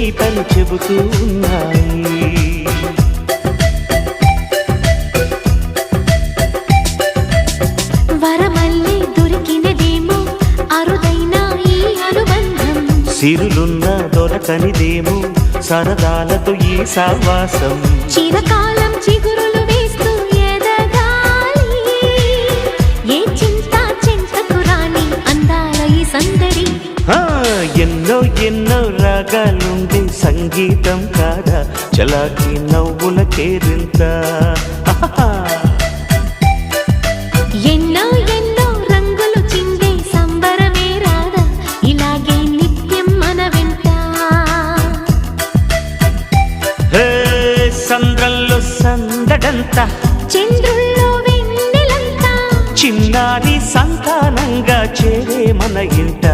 గీతలు చెబుతూ ఉన్నాయి. వరమల్లే దొరికినదేమో అరుదైన ఈ అనుబంధం, సిరులున్న దొరకనిదేమో సరదాలతో ఈ సావాసం. చిరకాలం చిగురులు వేస్తూ ఎదగాలి, ఏ చింత చింతకు రాని అందాల ఈ సందడి. ఎన్నో ఎన్నో రాగాలుండే సంగీతం కాదా చలాకి నవ్వుల కేరింత. ఎన్నో ఎన్నో రంగులు చిందే సంబరమే రాదా ఇలాగే నిత్యం మన వెంట. సంద్రంలో సందడంత, చంద్రుల్లో వెన్నెలంతా, చిన్నారి సంతానంగా చేరే మన ఇంట.